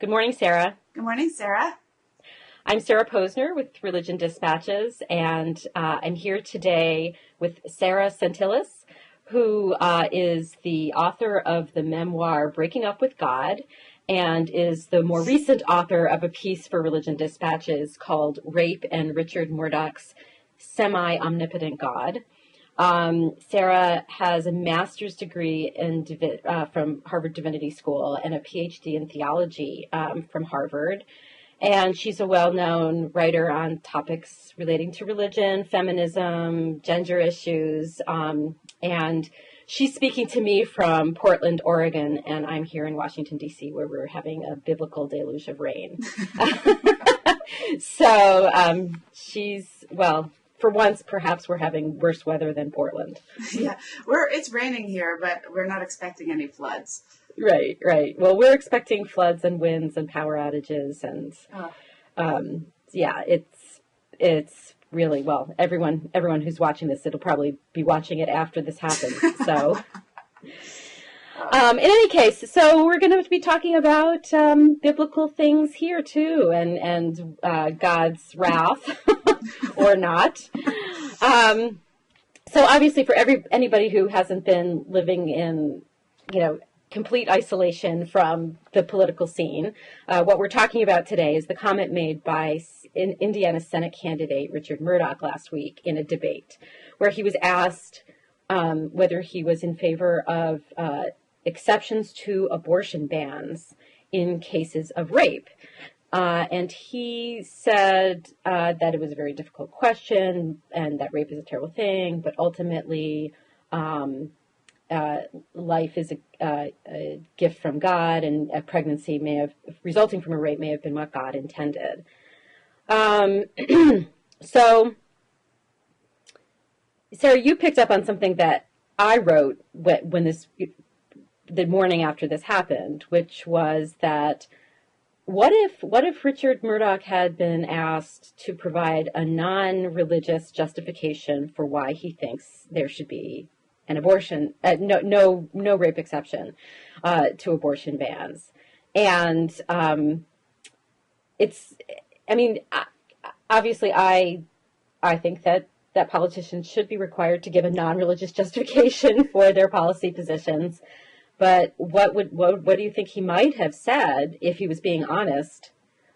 Good morning, Sarah. Good morning, Sarah. I'm Sarah Posner with Religion Dispatches, and I'm here today with Sarah Sentilles, who is the author of the memoir Breaking Up with God, and is the more recent author of a piece for Religion Dispatches called Rape and Richard Mourdock's Semi-Omnipotent God. Sarah has a master's degree in from Harvard Divinity School and a PhD in theology from Harvard. And she's a well-known writer on topics relating to religion, feminism, gender issues. And she's speaking to me from Portland, Oregon, and I'm here in Washington, D.C., where we're having a biblical deluge of rain. So for once, perhaps we're having worse weather than Portland. Yeah, it's raining here, but we're not expecting any floods. Right. Well, we're expecting floods and winds and power outages, and it's really, well, everyone who's watching this, it'll probably be watching it after this happens. So, in any case, so we're going to be talking about biblical things here too, and God's wrath or not. So obviously, for anybody who hasn't been living in, complete isolation from the political scene, what we're talking about today is the comment made by Indiana Senate candidate Richard Mourdock last week in a debate, where he was asked whether he was in favor of exceptions to abortion bans in cases of rape. And he said that it was a very difficult question and that rape is a terrible thing, but ultimately life is a gift from God, and a pregnancy resulting from a rape may have been what God intended. So, Sarah, you picked up on something that I wrote the morning after this happened, which was that what if Richard Mourdock had been asked to provide a non-religious justification for why he thinks there should be an abortion, no rape exception to abortion bans, and obviously I think that politicians should be required to give a non-religious justification for their policy positions. But what do you think he might have said if he was being honest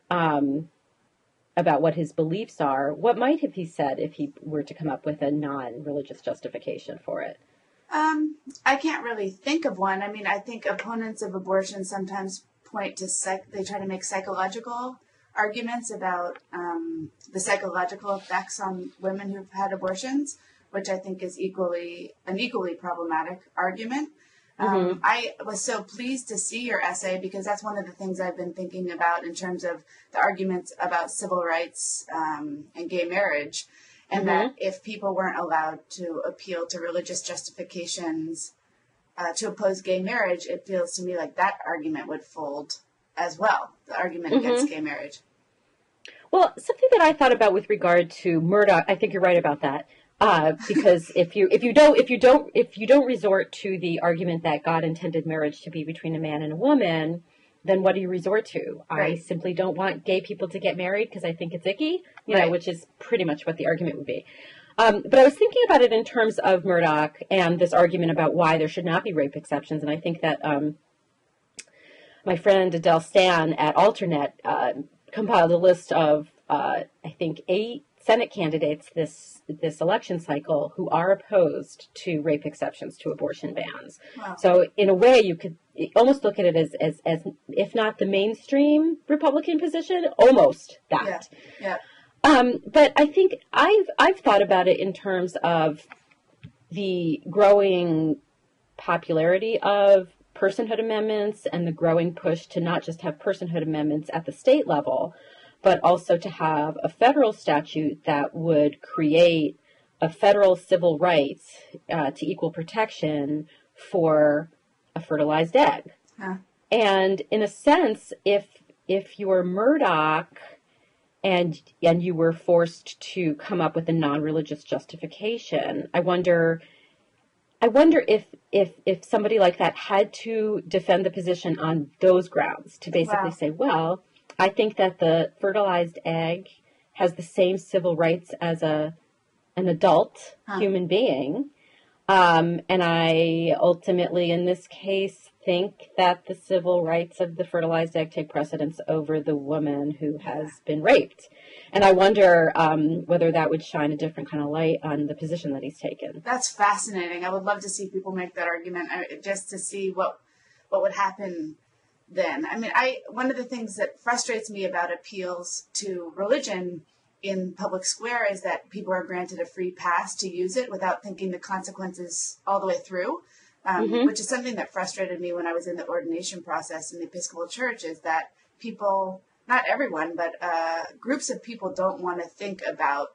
about what his beliefs are? What might have he said if he were to come up with a non-religious justification for it? I can't really think of one. I mean, I think opponents of abortion sometimes point to they try to make psychological arguments about the psychological effects on women who've had abortions, which I think is an equally problematic argument. Mm-hmm. I was so pleased to see your essay because that's one of the things I've been thinking about in terms of the arguments about civil rights and gay marriage, and mm-hmm. that if people weren't allowed to appeal to religious justifications to oppose gay marriage, it feels to me like that argument would fold as well, the argument mm-hmm. against gay marriage. Well, something that I thought about with regard to Murdoch, I think you're right about that. Because if you don't resort to the argument that God intended marriage to be between a man and a woman, then what do you resort to? Right. I simply don't want gay people to get married because I think it's icky, right. Which is pretty much what the argument would be. But I was thinking about it in terms of Murdoch and this argument about why there should not be rape exceptions, and I think that my friend Adele Stan at Alternet compiled a list of I think 8 Senate candidates this election cycle who are opposed to rape exceptions to abortion bans. Wow. So in a way, you could almost look at it as if not the mainstream Republican position, almost that. Yeah. But I think I've thought about it in terms of the growing popularity of personhood amendments and the growing push to not just have personhood amendments at the state level, but also to have a federal statute that would create a federal civil rights to equal protection for a fertilized egg. Huh. And in a sense, if you're Murdoch and you were forced to come up with a non-religious justification, I wonder I wonder if somebody like that had to defend the position on those grounds, to basically Wow. say, well, I think that the fertilized egg has the same civil rights as an adult human being. And I ultimately, in this case, think that the civil rights of the fertilized egg take precedence over the woman who has been raped. And I wonder whether that would shine a different kind of light on the position that he's taken. That's fascinating. I would love to see people make that argument, just to see what would happen then. I mean, one of the things that frustrates me about appeals to religion in public square is that people are granted a free pass to use it without thinking the consequences all the way through, which is something that frustrated me when I was in the ordination process in the Episcopal Church, is that people, not everyone, but groups of people don't want to think about,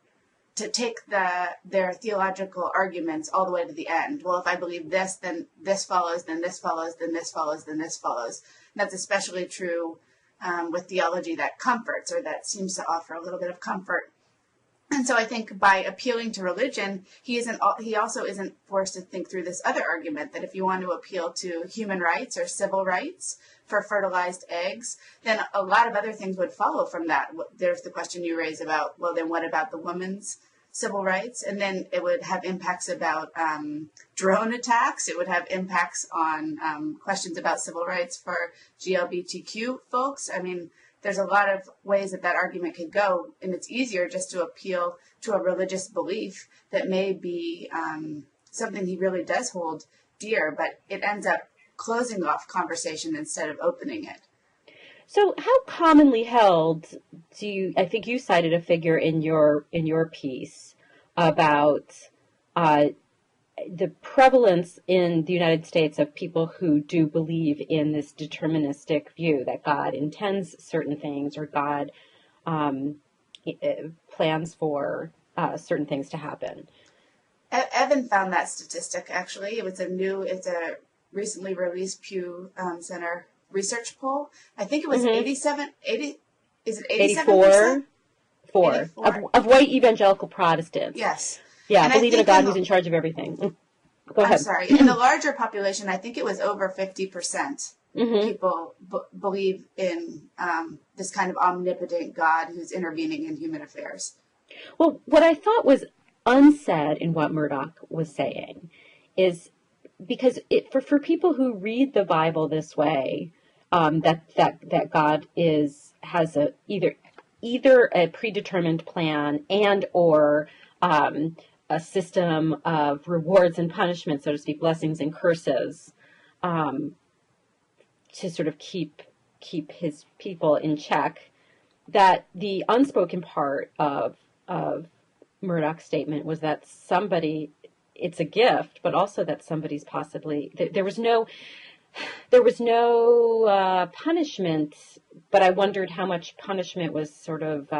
to take their theological arguments all the way to the end. Well, if I believe this, then this follows, then this follows, then this follows, then this follows. And that's especially true with theology that comforts, or that seems to offer a little bit of comfort. And so I think by appealing to religion, he also isn't forced to think through this other argument, that if you want to appeal to human rights or civil rights for fertilized eggs, then a lot of other things would follow from that. There's the question you raise about, well, then what about the woman's civil rights? And then it would have impacts about drone attacks. It would have impacts on questions about civil rights for GLBTQ folks. I mean, there's a lot of ways that argument could go, and it's easier just to appeal to a religious belief that may be something he really does hold dear, but it ends up closing off conversation instead of opening it. So how commonly held I think you cited a figure in your piece about the prevalence in the United States of people who do believe in this deterministic view that God intends certain things, or God plans for certain things to happen. Evan found that statistic, actually. It's a recently released Pew Center research poll. I think it was 87%? 84 of white evangelical Protestants. Yes. Yeah, believe in a God who's in charge of everything. Go ahead. I'm sorry. In the larger population, I think it was over 50% people believe in this kind of omnipotent God who's intervening in human affairs. Well, what I thought was unsaid in what Murdoch was saying is, because for people who read the Bible this way, that God has either a predetermined plan and or a system of rewards and punishments, so to speak, blessings and curses, to sort of keep his people in check, that the unspoken part of Murdoch's statement was that it's a gift, but also that somebody's possibly, there was no punishment, but I wondered how much punishment was sort of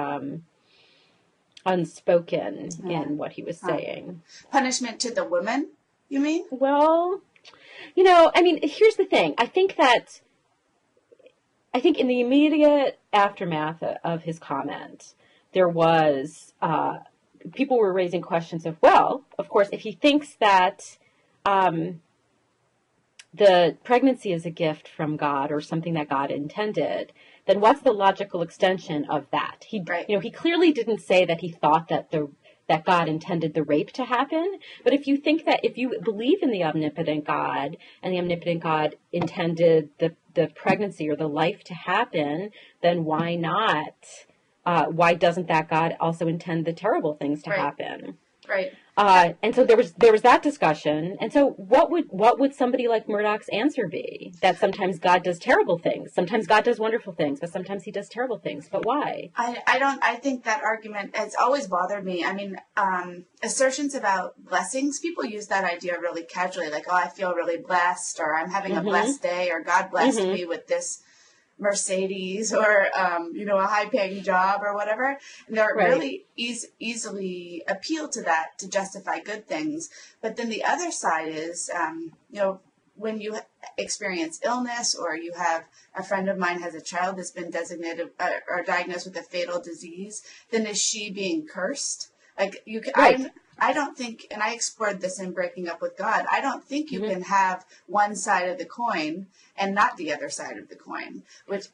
unspoken in what he was saying. Punishment to the woman, you mean? Well, I mean, here's the thing. I think in the immediate aftermath of his comment, there was, people were raising questions of, well, of course, if he thinks that the pregnancy is a gift from God or something that God intended, then what's the logical extension of that? He clearly didn't say that he thought that God intended the rape to happen. But if you believe in the omnipotent God, and the omnipotent God intended the pregnancy or the life to happen, then why not? Why doesn't that God also intend the terrible things to happen? Right. And so there was that discussion. And so what would somebody like Murdoch's answer be? That sometimes God does terrible things. Sometimes God does wonderful things, but sometimes he does terrible things. But why? I think that argument has always bothered me. I mean, assertions about blessings, people use that idea really casually, like, oh, I feel really blessed, or I'm having a blessed day, or God blessed me with this Mercedes, or a high-paying job, or whatever. And they're really easily appeal to that to justify good things. But then the other side is, when you experience illness, or you have a friend of mine has a child that's been designated or diagnosed with a fatal disease, then is she being cursed? Like I don't think, and I explored this in Breaking Up with God, I don't think you can have one side of the coin and not the other side of the coin,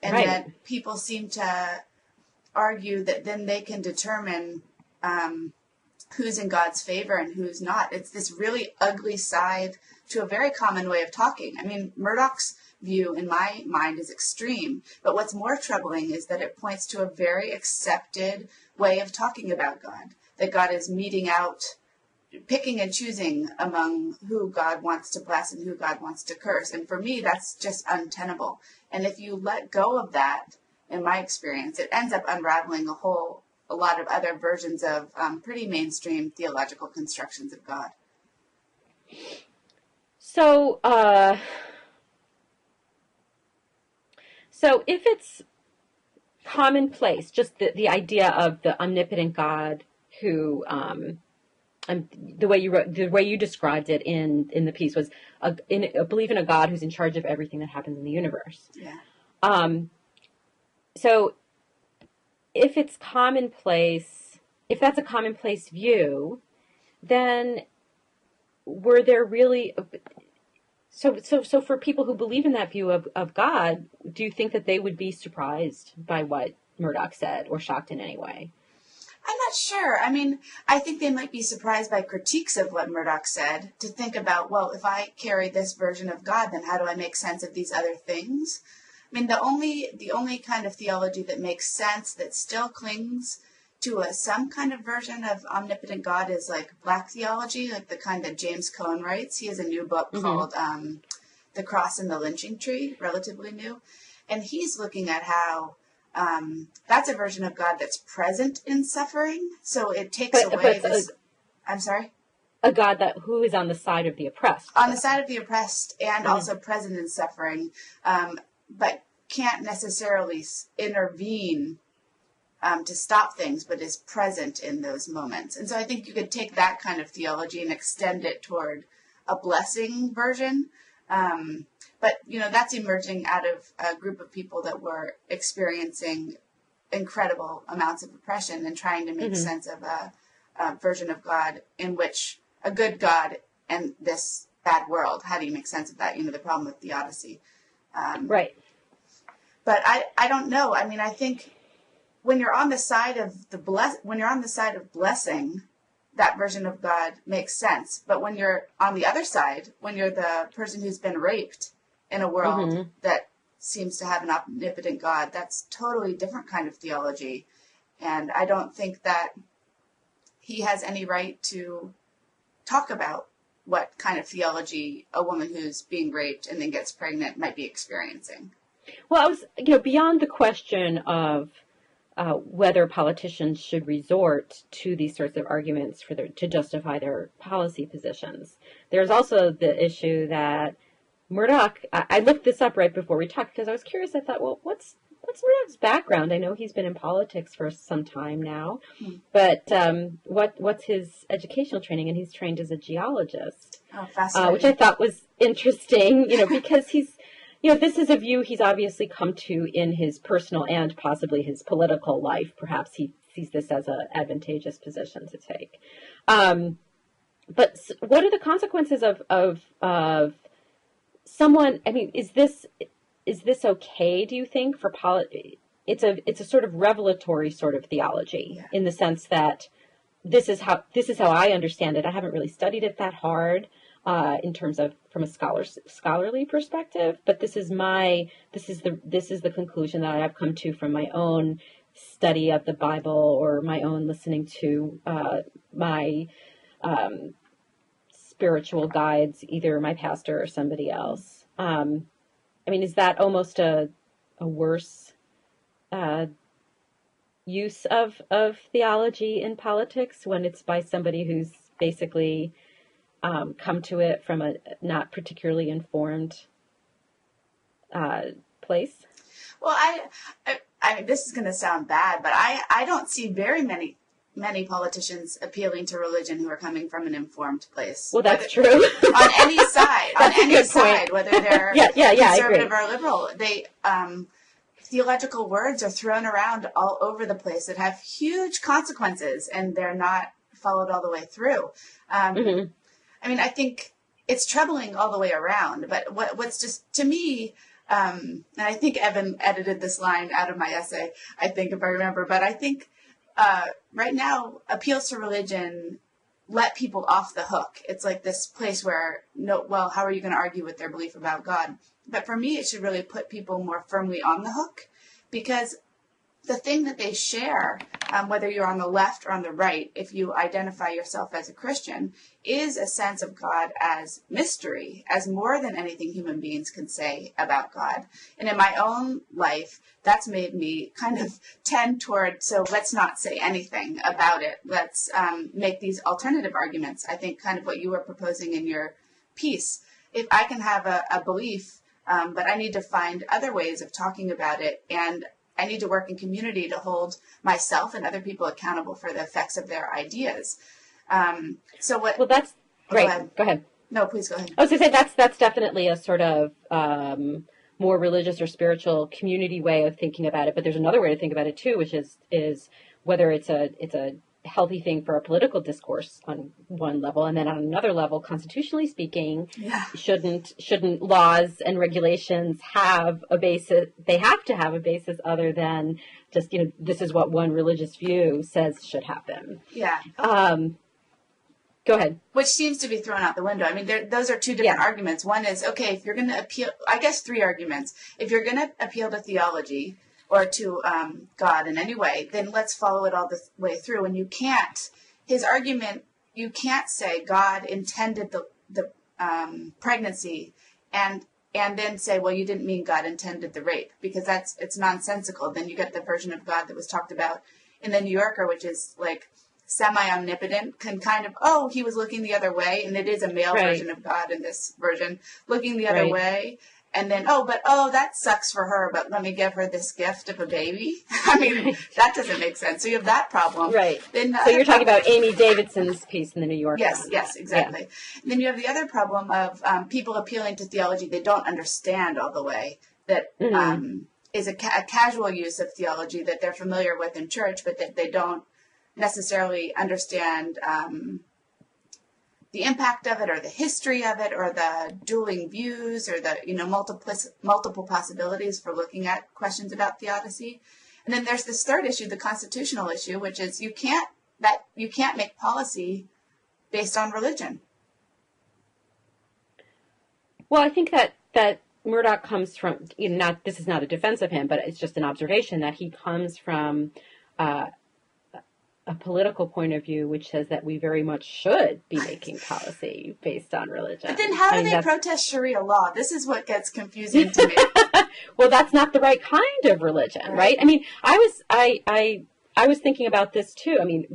that people seem to argue that then they can determine who's in God's favor and who's not. It's this really ugly side to a very common way of talking. I mean, Murdoch's view in my mind is extreme, but what's more troubling is that it points to a very accepted way of talking about God, that God is meting out, picking and choosing among who God wants to bless and who God wants to curse. And for me, that's just untenable. And if you let go of that, in my experience, it ends up unraveling a lot of other versions of pretty mainstream theological constructions of God. So, so if it's commonplace, just the idea of the omnipotent God who, the way you described it in the piece was a belief in a God who's in charge of everything that happens in the universe. Yeah. So if it's commonplace, if that's a commonplace view, then were there really, so for people who believe in that view of God, do you think that they would be surprised by what Murdoch said or shocked in any way? I'm not sure. I mean, I think they might be surprised by critiques of what Murdoch said, to think about, well, if I carry this version of God, then how do I make sense of these other things? I mean, the only kind of theology that makes sense, that still clings to some kind of version of omnipotent God, is like Black theology, like the kind that James Cone writes. He has a new book called The Cross and the Lynching Tree, relatively new. And he's looking at how that's a version of God that's present in suffering. So it takes away this... I'm sorry? A God who is on the side of the oppressed. On the side of the oppressed and also present in suffering, but can't necessarily intervene to stop things, but is present in those moments. And so I think you could take that kind of theology and extend it toward a blessing version. But, that's emerging out of a group of people that were experiencing incredible amounts of oppression and trying to make sense of a version of God in which a good God and this bad world. How do you make sense of that? The problem with theodicy. Right. But I don't know. I mean, I think when you're on the side of blessing, that version of God makes sense. But when you're on the other side, when you're the person who's been raped in a world that seems to have an omnipotent God, that's totally different kind of theology. And I don't think that he has any right to talk about what kind of theology a woman who's being raped and then gets pregnant might be experiencing. Well, I was, beyond the question of whether politicians should resort to these sorts of arguments to justify their policy positions, there's also the issue that Murdoch, I looked this up right before we talked because I was curious. I thought, well, what's Murdoch's background? I know he's been in politics for some time now, but what's his educational training? And he's trained as a geologist, which I thought was interesting, because he's, this is a view he's obviously come to in his personal and possibly his political life. Perhaps he sees this as an advantageous position to take. But what are the consequences of someone? I mean, is this okay? Do you think for it's a sort of revelatory sort of theology in the sense that this is how I understand it. I haven't really studied it that hard. In terms of from a scholarly perspective, but this is the conclusion that I've come to from my own study of the Bible or my own listening to my spiritual guides, either my pastor or somebody else. I mean, is that almost a worse use of theology in politics when it's by somebody who's basically come to it from a not particularly informed place? Well, I mean, this is going to sound bad, but I don't see very many politicians appealing to religion who are coming from an informed place. Well, that's true. On any side, whether they're conservative or liberal, theological words are thrown around all over the place that have huge consequences, and they're not followed all the way through. Mm-hmm. I mean, I think it's troubling all the way around, but what's just, to me, and I think Evan edited this line out of my essay, I think, if I remember, but I think right now, appeals to religion let people off the hook. It's like this place where, no, well, how are you going to argue with their belief about God? But for me, it should really put people more firmly on the hook, because the thing that they share, whether you're on the left or on the right, if you identify yourself as a Christian, is a sense of God as mystery, as more than anything human beings can say about God. And in my own life, that's made me kind of tend toward, so let's not say anything about it. Let's make these alternative arguments. I think kind of what you were proposing in your piece. If I can have a belief, but I need to find other ways of talking about it, and I need to work in community to hold myself and other people accountable for the effects of their ideas. Well, that's great. Go ahead. No, please go ahead. I was going to say that's definitely a sort of more religious or spiritual community way of thinking about it. But there's another way to think about it too, which is whether it's a healthy thing for a political discourse on one level, and then on another level, constitutionally speaking, shouldn't laws and regulations have a basis? They have to have a basis other than just, this is what one religious view says should happen. Yeah. Go ahead. Which seems to be thrown out the window. I mean, those are two different arguments. One is, okay, if you're going to appeal, I guess three arguments. If you're going to appeal to theology, or to God in any way, then let's follow it all the way through. And you can't, his argument, you can't say God intended the pregnancy and then say, well, you didn't mean God intended the rape, because it's nonsensical. Then you get the version of God that was talked about in the New Yorker, which is like semi-omnipotent, can kind of, he was looking the other way, and it is a male version of God in this version, looking the other way. And then, that sucks for her, but let me give her this gift of a baby. I mean, that doesn't make sense. So you have that problem. Right. Then so you're talking about Amy Davidson's piece in the New Yorker. Yes, exactly. Yeah. And then you have the other problem of people appealing to theology they don't understand all the way. That is a casual use of theology that they're familiar with in church, but that they don't necessarily understand the impact of it, or the history of it, or the dueling views, or the multiple possibilities for looking at questions about theodicy. And then there's this third issue, the constitutional issue, which is you can't make policy based on religion. Well, I think that Murdoch comes from, this is not a defense of him, but it's just an observation that he comes from a political point of view, which says that we very much should be making policy based on religion. But then how do they protest Sharia law? This is what gets confusing to me. Well, that's not the right kind of religion, right? I mean, I was thinking about this too. I mean,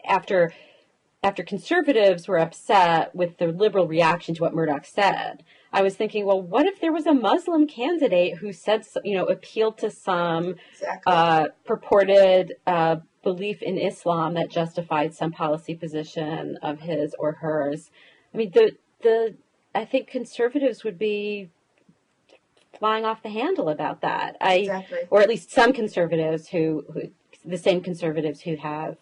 after conservatives were upset with the liberal reaction to what Murdoch said, I was thinking, well, what if there was a Muslim candidate who said, appealed to some purported belief in Islam that justified some policy position of his or hers? I mean, I think conservatives would be flying off the handle about that. Or at least some conservatives who the same conservatives who have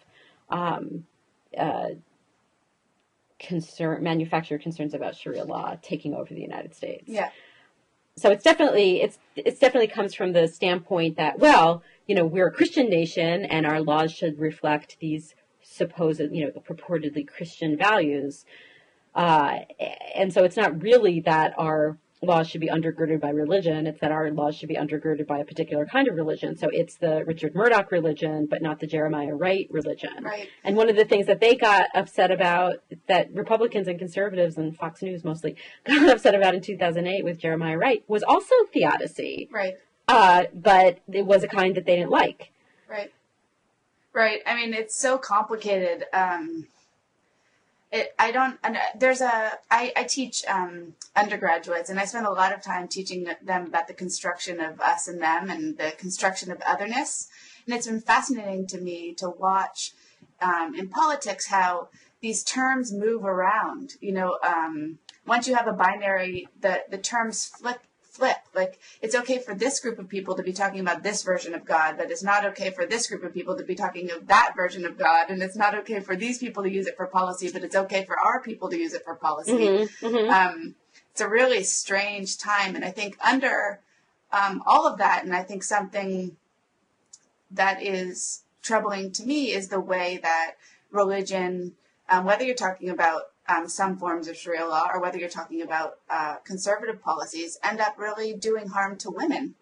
manufactured concerns about Sharia law taking over the United States. Yeah. So it's definitely comes from the standpoint that, well, we're a Christian nation and our laws should reflect these supposed, purportedly Christian values. And so it's not really that our laws should be undergirded by religion. It's that our laws should be undergirded by a particular kind of religion. So it's the Richard Mourdock religion, but not the Jeremiah Wright religion. Right. And one of the things that they got upset about, that Republicans and conservatives and Fox News mostly got upset about in 2008 with Jeremiah Wright, was also theodicy. Right. But it was a kind that they didn't like. Right. Right. I mean, it's so complicated. I teach undergraduates, and I spend a lot of time teaching them about the construction of us and them and the construction of otherness. And it's been fascinating to me to watch in politics how these terms move around. Once you have a binary, the terms flip. Like, it's okay for this group of people to be talking about this version of God, but it's not okay for this group of people to be talking of that version of God, and it's not okay for these people to use it for policy, but it's okay for our people to use it for policy. Mm-hmm, mm-hmm. It's a really strange time, and I think under all of that, and I think something that is troubling to me is the way that religion, whether you're talking about some forms of Sharia law or whether you're talking about conservative policies, end up really doing harm to women.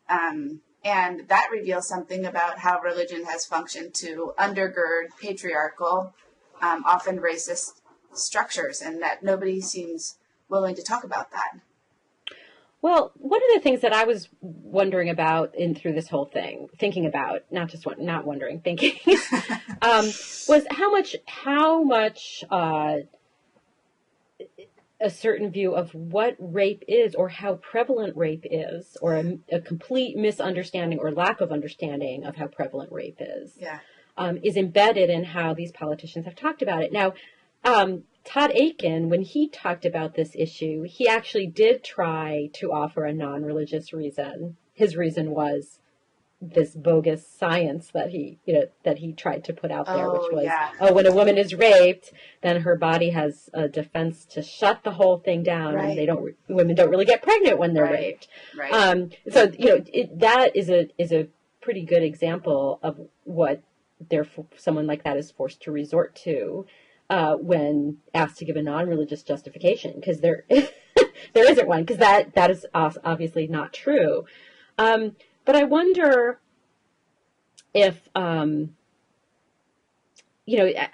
And that reveals something about how religion has functioned to undergird patriarchal, often racist structures, and that nobody seems willing to talk about that. Well, one of the things that I was wondering about through this whole thing, thinking about, not wondering, thinking, was how much a certain view of what rape is, or how prevalent rape is, or a complete misunderstanding or lack of understanding of how prevalent rape is, is embedded in how these politicians have talked about it. Now, Todd Akin, when he talked about this issue, he actually did try to offer a non-religious reason. His reason was this bogus science that he tried to put out there, which was, when a woman is raped, then her body has a defense to shut the whole thing down, and women don't really get pregnant when they're raped. Right. So that is a pretty good example of what someone like that is forced to resort to when asked to give a non-religious justification, because there isn't one, because that is obviously not true. But I wonder if, I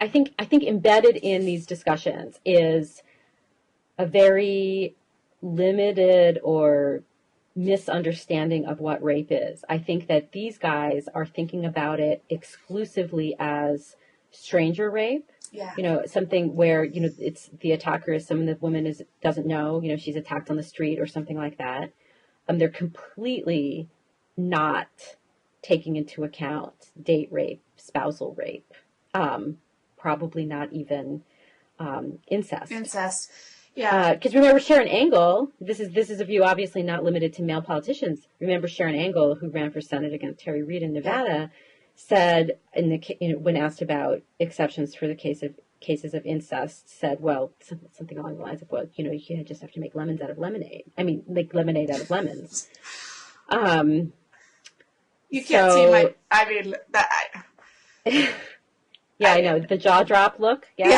think embedded in these discussions is a very limited or misunderstanding of what rape is. I think that these guys are thinking about it exclusively as stranger rape. Yeah. Something where, it's the attacker is someone the woman doesn't know, she's attacked on the street or something like that. They're completely not taking into account date rape, spousal rape, probably not even incest. Incest. Yeah. Because remember Sharron Angle, this is a view obviously not limited to male politicians. Remember Sharron Angle, who ran for Senate against Terry Reid in Nevada, said when asked about exceptions for the cases of incest, said, well, something along the lines of, well, you just have to make lemons out of lemonade. I mean, make lemonade out of lemons. You can't see my. I mean, I know the jaw drop look. Yeah.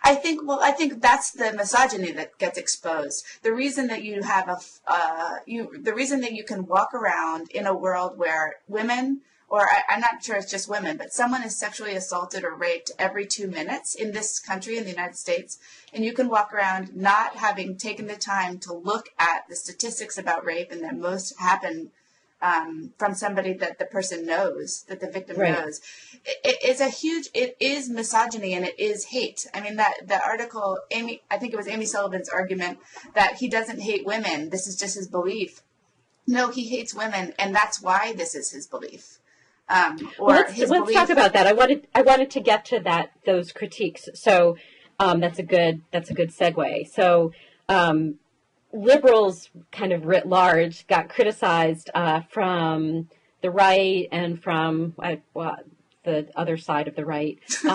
I think that's the misogyny that gets exposed. The reason that you have the reason that you can walk around in a world where women, or I'm not sure it's just women, but someone is sexually assaulted or raped every 2 minutes in this country, in the United States, and you can walk around not having taken the time to look at the statistics about rape, and that most happen from somebody that the person knows, that the victim knows. It is misogyny, and it is hate. I mean, that article, I think it was Amy Sullivan's argument that he doesn't hate women. This is just his belief. No, he hates women, and that's why this is his belief. Let's talk about that. I wanted to get to those critiques. So that's a good segue. So liberals, kind of writ large, got criticized from the right and from the other side of the right. So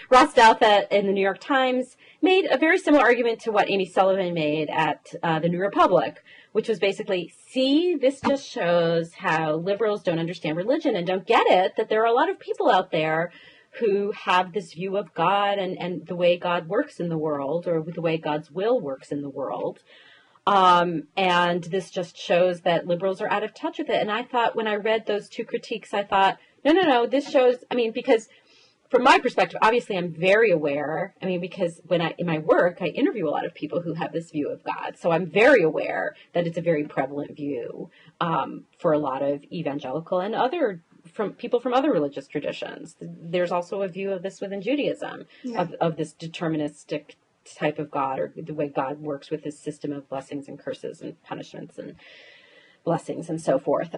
Ross Douthat in the New York Times made a very similar argument to what Amy Sullivan made at the New Republic, which was basically, see, this just shows how liberals don't understand religion and don't get it, that there are a lot of people out there who have this view of God and the way God works in the world, or the way God's will works in the world. And this just shows that liberals are out of touch with it. And I thought, when I read those two critiques, I thought, no, this shows, because from my perspective, obviously I'm very aware, because in my work, I interview a lot of people who have this view of God. So I'm very aware that it's a very prevalent view for a lot of evangelical and people from other religious traditions. There's also a view of this within Judaism, of this deterministic type of God, or the way God works with his system of blessings and curses and punishments and blessings and so forth.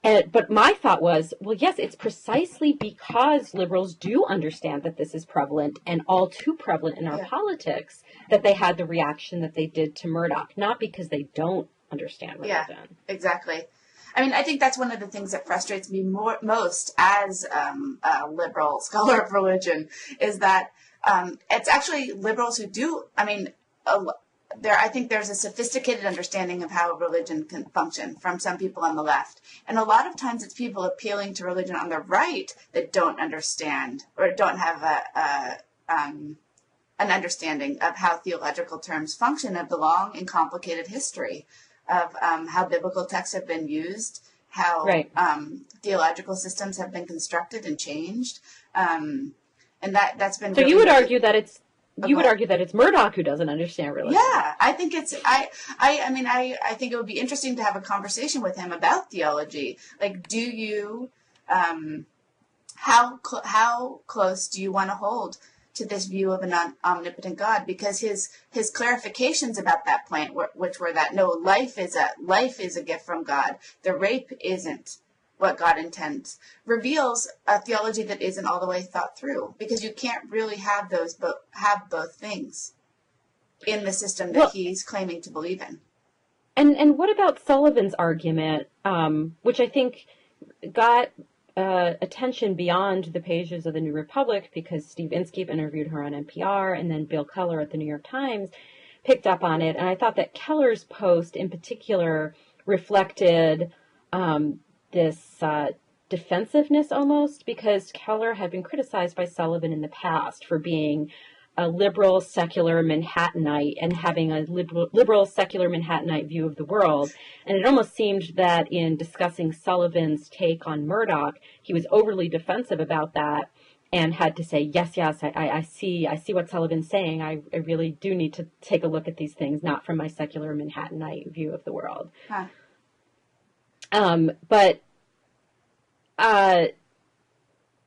But my thought was, well, yes, it's precisely because liberals do understand that this is prevalent and all too prevalent in our politics that they had the reaction that they did to Murdoch, not because they don't understand religion. Yeah, exactly. I mean, I think that's one of the things that frustrates me most as a liberal scholar of religion is that it's actually liberals who do, I mean, I think there's a sophisticated understanding of how religion can function from some people on the left. And a lot of times it's people appealing to religion on the right that don't understand or don't have an understanding of how theological terms function, of the long and complicated history of how biblical texts have been used, how theological systems have been constructed and changed. And that's been so really you would argue that it's argue that it's Murdoch who doesn't understand religion. Yeah, I think it's I mean I think it would be interesting to have a conversation with him about theology. Like, do you how close do you want to hold to this view of an omnipotent God? Because his clarifications about that point, which were that no, life is a gift from God. The rape isn't what God intends, reveals a theology that isn't all the way thought through, because you can't really have both things in the system that he's claiming to believe in. And what about Sullivans Argument, which I think got attention beyond the pages of the New Republic because Steve Inskeep interviewed her on NPR, and then Bill Keller at the New York Times picked up on it. And I thought that Keller's post in particular reflected this defensiveness almost, because Keller had been criticized by Sullivan in the past for being a liberal secular Manhattanite and having a liberal secular Manhattanite view of the world. And it almost seemed that in discussing Sullivan's take on Murdoch, he was overly defensive about that and had to say, yes, I see what Sullivan's saying. I really do need to take a look at these things, not from my secular Manhattanite view of the world. Huh. But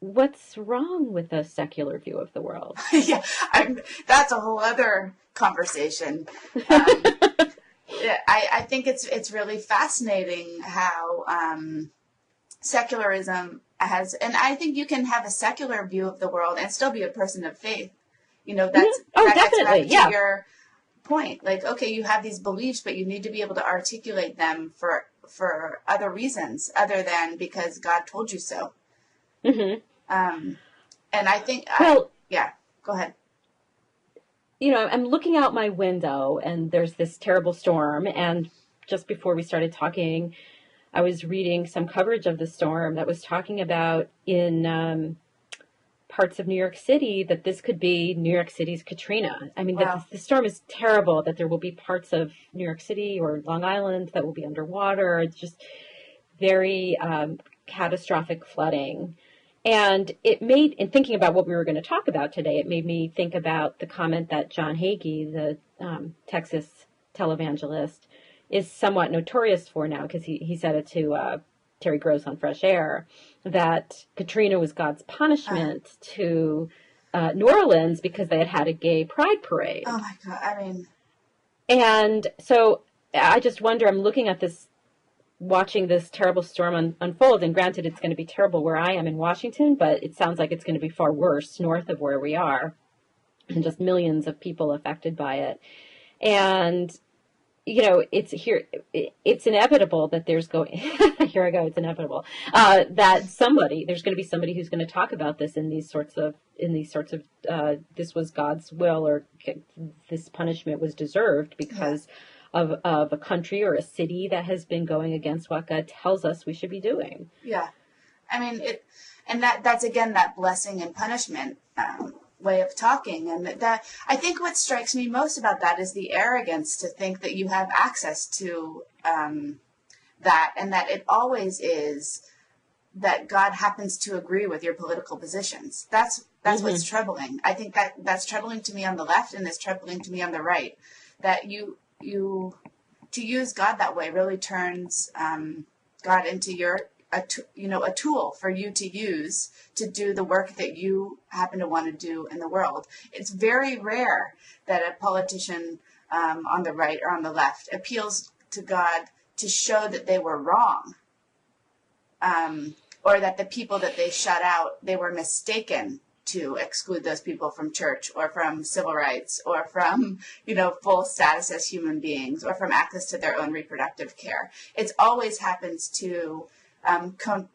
what's wrong with a secular view of the world? Yeah, that's a whole other conversation. I think it's really fascinating how secularism has, and I think you can have a secular view of the world and still be a person of faith. You know, that definitely, gets back to your point. Like, okay, you have these beliefs, but you need to be able to articulate them for other reasons other than because God told you so. Mm-hmm. And I think, go ahead. You know, I'm looking out my window and there's this terrible storm. And just before we started talking, I was reading some coverage of the storm that was talking about in parts of New York City that this could be New York City's Katrina. I mean, wow. The storm is terrible, that there will be parts of New York City or Long Island that will be underwater. It's just very catastrophic flooding. And it made, in thinking about what we were going to talk about today, it made me think about the comment that John Hagee, the Texas televangelist, is somewhat notorious for now, because he said it to Terry Gross on Fresh Air, that Katrina was God's punishment to New Orleans because they had had a gay pride parade. Oh my God, I mean. And so I just wonder, I'm looking at this, watching this terrible storm unfold, and granted it's going to be terrible where I am in Washington, but it sounds like it's going to be far worse north of where we are, and just millions of people affected by it. And, you know, it's inevitable that there's going, here I go, it's inevitable, that there's going to be somebody who's going to talk about this in these sorts of, this was God's will, or this punishment was deserved because of a country or a city that has been going against what God tells us we should be doing. Yeah. I mean, that's again, that blessing and punishment way of talking. And that I think what strikes me most about that is the arrogance to think that you have access to that, and that it always is that God happens to agree with your political positions. That's what's troubling. I think that's troubling to me on the left, and it's troubling to me on the right, that you to use God that way really turns God into a tool for you to use to do the work that you happen to want to do in the world. It's very rare that a politician on the right or on the left appeals to God to show that they were wrong. or that the people that they shut out, they were mistaken to exclude those people from church or from civil rights or from, full status as human beings or from access to their own reproductive care. It always happens to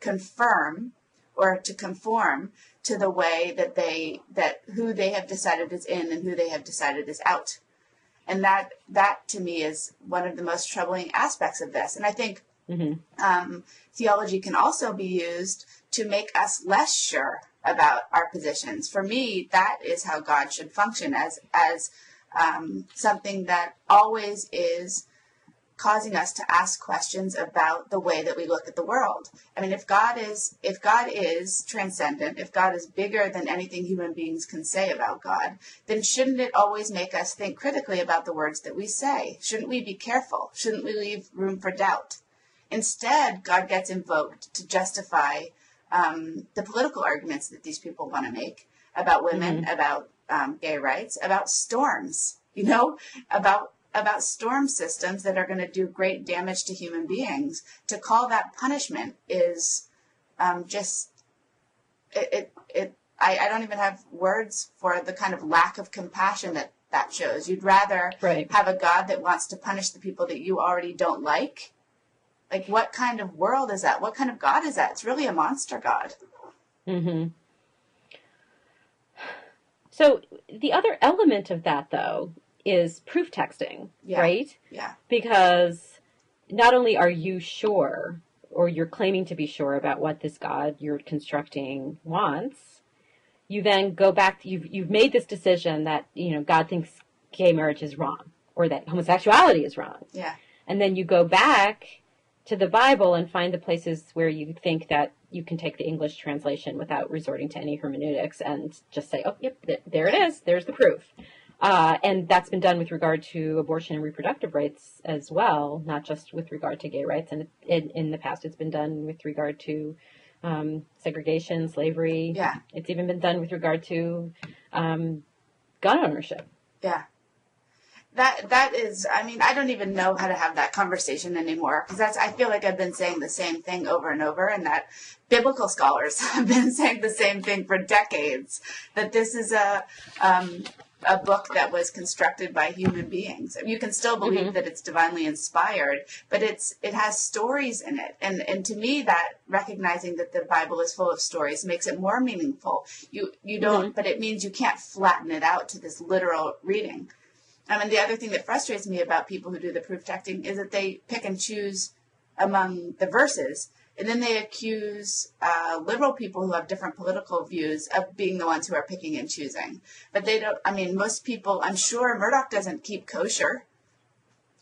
confirm or to conform to the way that who they have decided is in and who they have decided is out. And that to me is one of the most troubling aspects of this. And I think theology can also be used to make us less sure about our positions. For me, that is how God should function, as something that always is causing us to ask questions about the way that we look at the world. I mean, if God is transcendent, if God is bigger than anything human beings can say about God, then shouldn't it always make us think critically about the words that we say? Shouldn't we be careful? Shouldn't we leave room for doubt? Instead, God gets invoked to justify the political arguments that these people want to make about women, about gay rights, about storms, about storm systems that are going to do great damage to human beings. To call that punishment is I don't even have words for the kind of lack of compassion that shows. You'd rather have a God that wants to punish the people that you already don't like. Like, what kind of world is that? What kind of God is that? It's really a monster God. Mm-hmm. So the other element of that, though, is proof texting, right? Yeah. Because not only are you sure, or you're claiming to be sure about what this God you're constructing wants, you then go back, you've made this decision that, God thinks gay marriage is wrong, or that homosexuality is wrong. Yeah. And then you go back to the Bible and find the places where you think that you can take the English translation without resorting to any hermeneutics and just say, oh, yep, there it is. There's the proof. And that's been done with regard to abortion and reproductive rights as well, not just with regard to gay rights. And in the past, it's been done with regard to segregation, slavery. Yeah. It's even been done with regard to gun ownership. Yeah. That is, I mean, I don't even know how to have that conversation anymore, because I feel like I've been saying the same thing over and over, and that biblical scholars have been saying the same thing for decades, that this is a book that was constructed by human beings. You can still believe that it's divinely inspired, but it has stories in it. And to me, that recognizing that the Bible is full of stories makes it more meaningful. You don't, but it means you can't flatten it out to this literal reading. I mean, the other thing that frustrates me about people who do the proof texting is that they pick and choose among the verses, and then they accuse liberal people who have different political views of being the ones who are picking and choosing. But they don't, I mean, most people, I'm sure Murdoch doesn't keep kosher.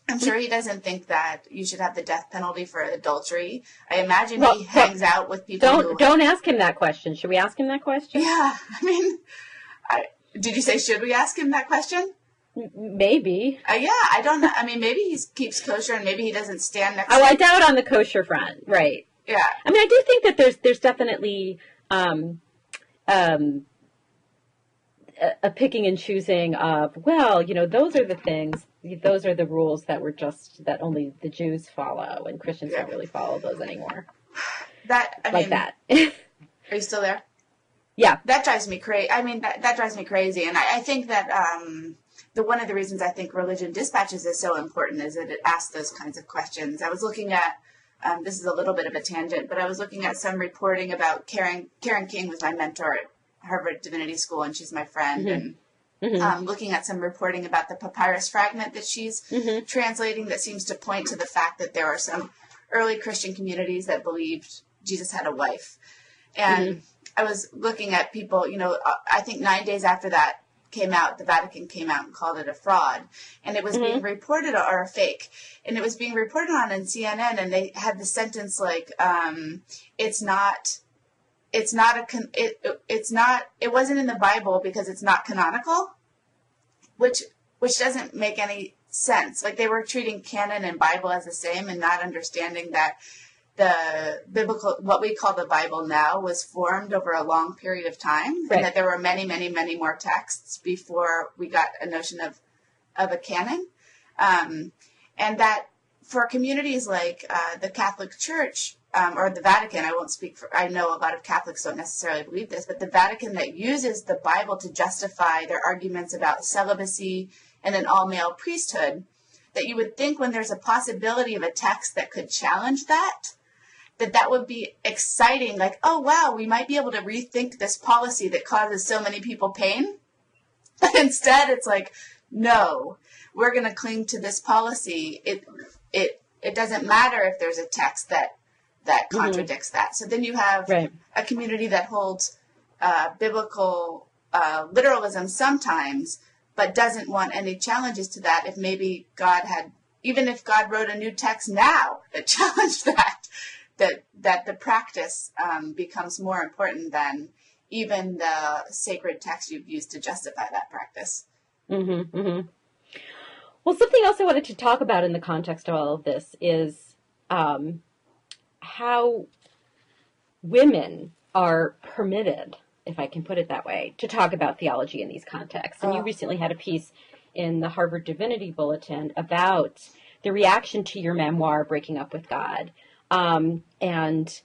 I'm sure he doesn't think that you should have the death penalty for adultery. I imagine he hangs out with people Don't ask him that question. Should we ask him that question? Yeah, I mean, did you say should we ask him that question? Maybe. Yeah, I don't know. I mean, maybe he keeps kosher and maybe he doesn't stand next to I doubt on the kosher front. Right. Yeah. I mean, I do think that there's definitely a picking and choosing of, well, those are the things, those are the rules that only the Jews follow, and Christians don't really follow those anymore. That. Are you still there? Yeah. That drives me crazy. I mean, that drives me crazy. And I think that one of the reasons I think Religion Dispatches is so important is that it asks those kinds of questions. I was looking at, this is a little bit of a tangent, but I was looking at some reporting about Karen King was my mentor at Harvard Divinity School, and she's my friend. And looking at some reporting about the papyrus fragment that she's translating that seems to point to the fact that there are some early Christian communities that believed Jesus had a wife. And I was looking at people, I think 9 days after that came out, the Vatican came out and called it a fraud, and it was being reported, or a fake, and it was being reported on in CNN, and they had the sentence like, it wasn't in the Bible because it's not canonical, which doesn't make any sense. Like, they were treating canon and Bible as the same and not understanding that the biblical, what we call the Bible now, was formed over a long period of time, and that there were many, many, many more texts before we got a notion of a canon. And that for communities like the Catholic Church, or the Vatican, I won't speak for, I know a lot of Catholics don't necessarily believe this, but the Vatican that uses the Bible to justify their arguments about celibacy and an all-male priesthood, that you would think when there's a possibility of a text that could challenge that would be exciting. Like, oh, wow, we might be able to rethink this policy that causes so many people pain. But instead, it's like, no, we're going to cling to this policy. It doesn't matter if there's a text that contradicts that. So then you have a community that holds biblical literalism sometimes, but doesn't want any challenges to that. If maybe even if God wrote a new text now that challenged that the practice becomes more important than even the sacred text you've used to justify that practice. Mm-hmm, mm-hmm. Well, something else I wanted to talk about in the context of all of this is how women are permitted, if I can put it that way, to talk about theology in these contexts. And you recently had a piece in the Harvard Divinity Bulletin about the reaction to your memoir, Breaking Up with God, and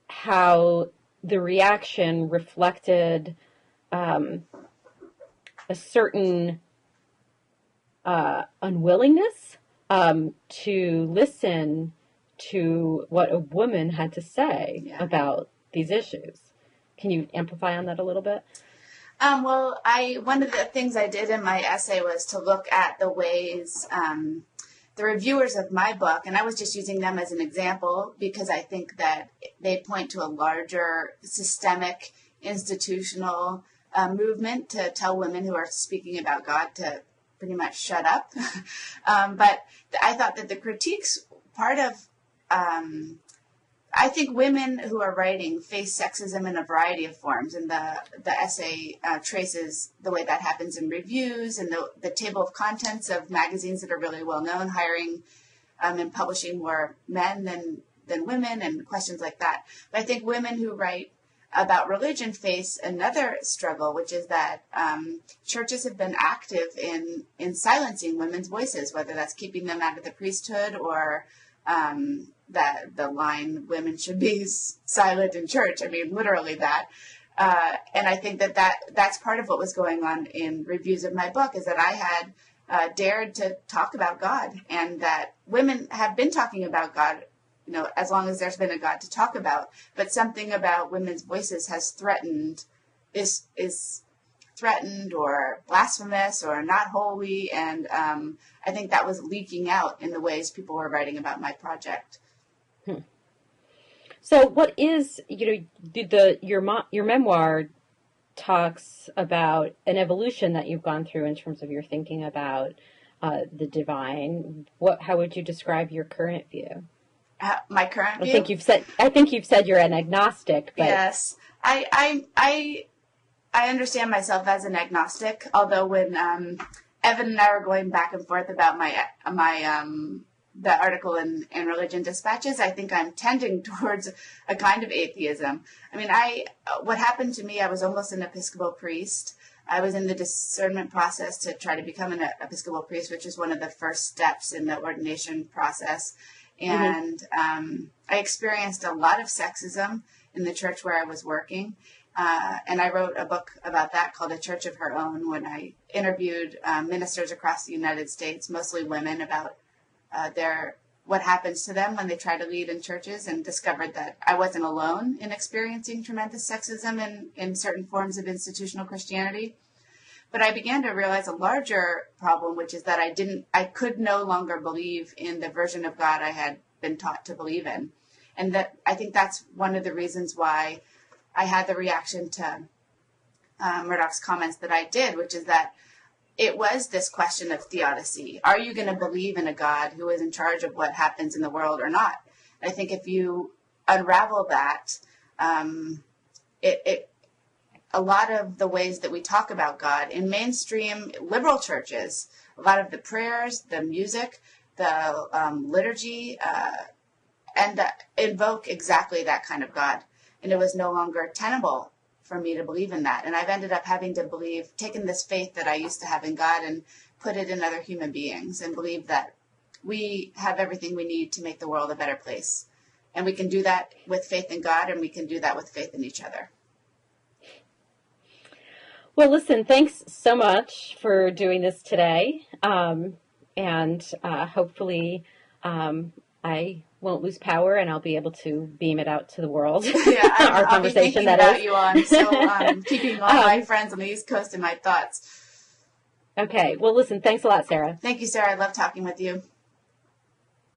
how the reaction reflected a certain unwillingness to listen to what a woman had to say about these issues. Can you amplify on that a little bit? Well, one of the things I did in my essay was to look at the ways the reviewers of my book, and I was just using them as an example because I think that they point to a larger systemic institutional movement to tell women who are speaking about God to pretty much shut up. But I thought that the critiques, part of, I think women who are writing face sexism in a variety of forms, and the essay traces the way that happens in reviews and the table of contents of magazines that are really well known, hiring and publishing more men than women and questions like that. But I think women who write about religion face another struggle, which is that churches have been active in silencing women's voices, whether that's keeping them out of the priesthood or that the line, women should be silent in church. I mean, literally that. And I think that's part of what was going on in reviews of my book, is that I had dared to talk about God, and that women have been talking about God, as long as there's been a God to talk about. But something about women's voices has is threatened or blasphemous or not holy. And I think that was leaking out in the ways people were writing about my project. So what is, your memoir talks about an evolution that you've gone through in terms of your thinking about the divine. How would you describe your current view? My current view? I think you've said you're an agnostic. But... Yes, I understand myself as an agnostic. Although when Evan and I were going back and forth about the article in Religion Dispatches, I think I'm tending towards a kind of atheism. I mean, what happened to me, I was almost an Episcopal priest. I was in the discernment process to try to become an Episcopal priest, which is one of the first steps in the ordination process. And I experienced a lot of sexism in the church where I was working. And I wrote a book about that called A Church of Her Own, when I interviewed ministers across the United States, mostly women, about what happens to them when they try to lead in churches, and discovered that I wasn't alone in experiencing tremendous sexism in certain forms of institutional Christianity. But I began to realize a larger problem, which is that I could no longer believe in the version of God I had been taught to believe in. And that I think that's one of the reasons why I had the reaction to Murdoch's comments that I did, which is that it was this question of theodicy. Are you going to believe in a God who is in charge of what happens in the world or not? I think if you unravel that, a lot of the ways that we talk about God in mainstream liberal churches, a lot of the prayers, the music, the liturgy, and invoke exactly that kind of God. And it was no longer tenable for me to believe in that. And I've ended up having to taken this faith that I used to have in God and put it in other human beings, and believe that we have everything we need to make the world a better place. And we can do that with faith in God, and we can do that with faith in each other. Well, listen, thanks so much for doing this today. And hopefully I won't lose power and I'll be able to beam it out to the world. Yeah, Our conversation, I'll be thinking about you on. So keeping all my Um, friends on the East Coast in my thoughts. okay. Well, listen, thanks a lot, Sarah. Thank you, Sarah. I love talking with you.